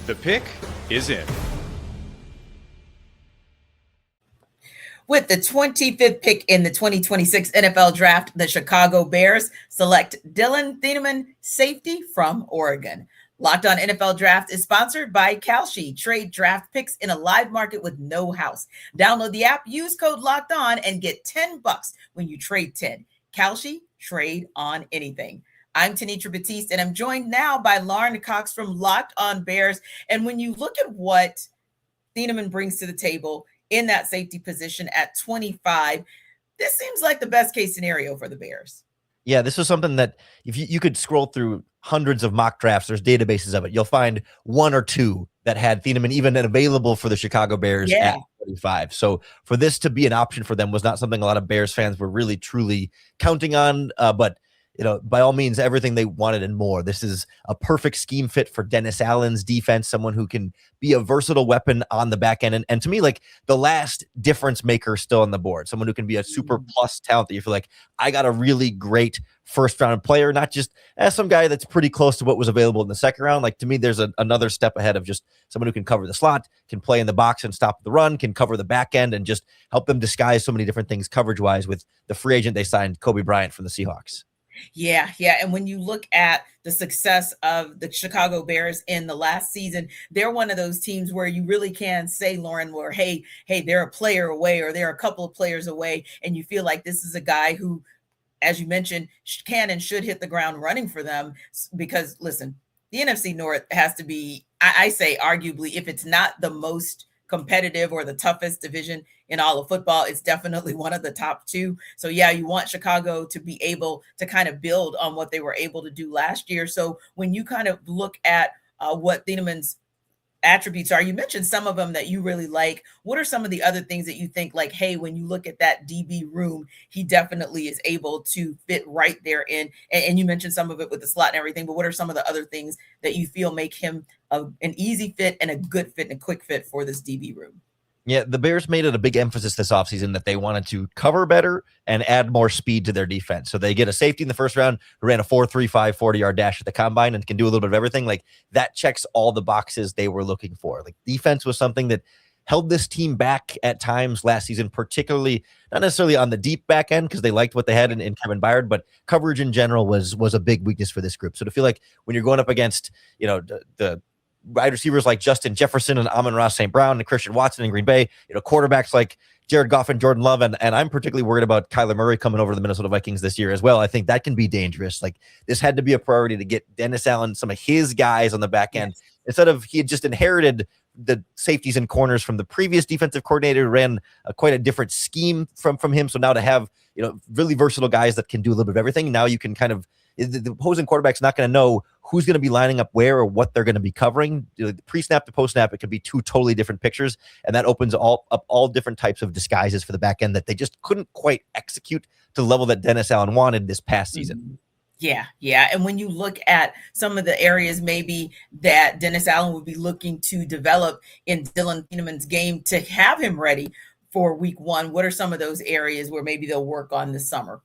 The pick is in. With the 25th pick in the 2026 NFL Draft, the Chicago Bears select Dillon Thieneman, safety from Oregon. Locked On NFL Draft is sponsored by Kalshi. Trade draft picks in a live market with no house. Download the app, use code Locked On, and get $10 when you trade 10. Kalshi, trade on anything. I'm Tenitra Batiste, and I'm joined now by Lauren Cox from Locked On Bears. And when you look at what Thieneman brings to the table in that safety position at 25, this seems like the best case scenario for the Bears. Yeah, this was something that if you could scroll through hundreds of mock drafts, there's databases of it. You'll find one or two that had Thieneman even available for the Chicago Bears at 25. So for this to be an option for them was not something a lot of Bears fans were really, truly counting on. But by all means, everything they wanted and more. This is a perfect scheme fit for Dennis Allen's defense, someone who can be a versatile weapon on the back end. And to me, like the last difference maker still on the board, someone who can be a super plus talent that you feel like, I got a really great first round player, not just as some guy that's pretty close to what was available in the second round. Like to me, there's another step ahead of just someone who can cover the slot, can play in the box and stop the run, can cover the back end and just help them disguise so many different things coverage wise with the free agent they signed, Kobe Bryant from the Seahawks. Yeah. And when you look at the success of the Chicago Bears in the last season, they're one of those teams where you really can say, Lauren, where, hey, they're a player away or they're a couple of players away. And you feel like this is a guy who, as you mentioned, can and should hit the ground running for them. Because, listen, the NFC North has to be, I say, arguably, if it's not the most competitive or the toughest division in all of football, it's definitely one of the top two. So yeah, you want Chicago to be able to kind of build on what they were able to do last year. So when you kind of look at what Thieneman's attributes are, you mentioned some of them that you really like. What are some of the other things that you think like, hey, when you look at that DB room, he definitely is able to fit right there in, and you mentioned some of it with the slot and everything, but what are some of the other things that you feel make him an easy fit and a good fit and a quick fit for this DB room? Yeah, the Bears made it a big emphasis this offseason that they wanted to cover better and add more speed to their defense. So they get a safety in the first round who ran a 4.35 40-yard dash at the combine and can do a little bit of everything. Like that checks all the boxes they were looking for. Like defense was something that held this team back at times last season, particularly not necessarily on the deep back end because they liked what they had in Kevin Byard, but coverage in general was a big weakness for this group. So to feel like when you're going up against, the wide receivers like Justin Jefferson and Amon-Ra St. Brown and Christian Watson in Green Bay, quarterbacks like Jared Goff and Jordan Love, and I'm particularly worried about Kyler Murray coming over to the Minnesota Vikings this year as well. I think that can be dangerous. Like this had to be a priority to get Dennis Allen, some of his guys on the back end, instead of he had just inherited the safeties and corners from the previous defensive coordinator who ran quite a different scheme from him. So now to have, really versatile guys that can do a little bit of everything. Now you can kind of, the opposing quarterback's not going to know who's going to be lining up where or what they're going to be covering. Pre-snap to post-snap, it could be two totally different pictures, and that opens up all different types of disguises for the back end that they just couldn't quite execute to the level that Dennis Allen wanted this past season. Yeah. And when you look at some of the areas maybe that Dennis Allen would be looking to develop in Dillon Thieneman's game to have him ready for week one, what are some of those areas where maybe they'll work on this summer?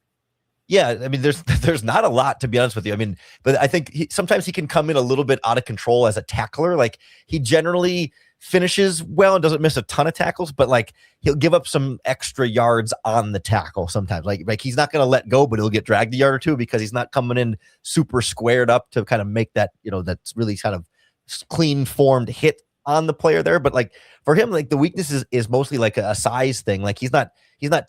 Yeah, I mean, there's not a lot, to be honest with you. I mean, but I think sometimes he can come in a little bit out of control as a tackler. Like he generally finishes well and doesn't miss a ton of tackles, but like he'll give up some extra yards on the tackle sometimes. Like he's not going to let go, but he'll get dragged a yard or two because he's not coming in super squared up to kind of make that, that's really kind of clean formed hit on the player there. But like for him, like the weakness is mostly like a size thing. Like he's not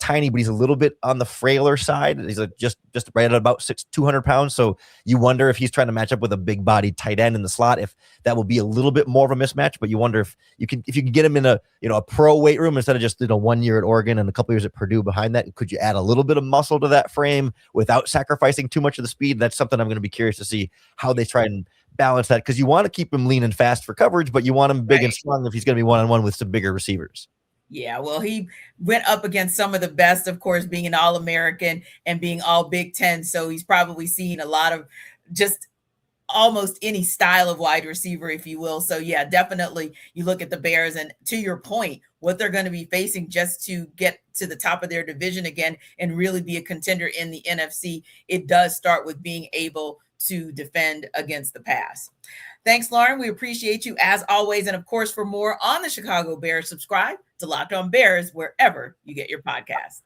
tiny, but he's a little bit on the frailer side. He's like just right at about 200 pounds. So you wonder if he's trying to match up with a big bodied tight end in the slot, if that will be a little bit more of a mismatch. But you wonder if you can get him in a pro weight room instead of just 1 year at Oregon and a couple years at Purdue behind that. Could you add a little bit of muscle to that frame without sacrificing too much of the speed? That's something I'm going to be curious to see how they try and balance that, because you want to keep him lean and fast for coverage, but you want him big and strong if he's going to be one-on-one with some bigger receivers. Yeah, well, he went up against some of the best, of course, being an All-American and being all Big Ten. So he's probably seen a lot of just almost any style of wide receiver, if you will. So yeah, definitely you look at the Bears and to your point, what they're going to be facing just to get to the top of their division again and really be a contender in the NFC. It does start with being able to defend against the pass. Thanks, Lauren. We appreciate you as always. And of course, for more on the Chicago Bears, subscribe to Locked On Bears wherever you get your podcasts.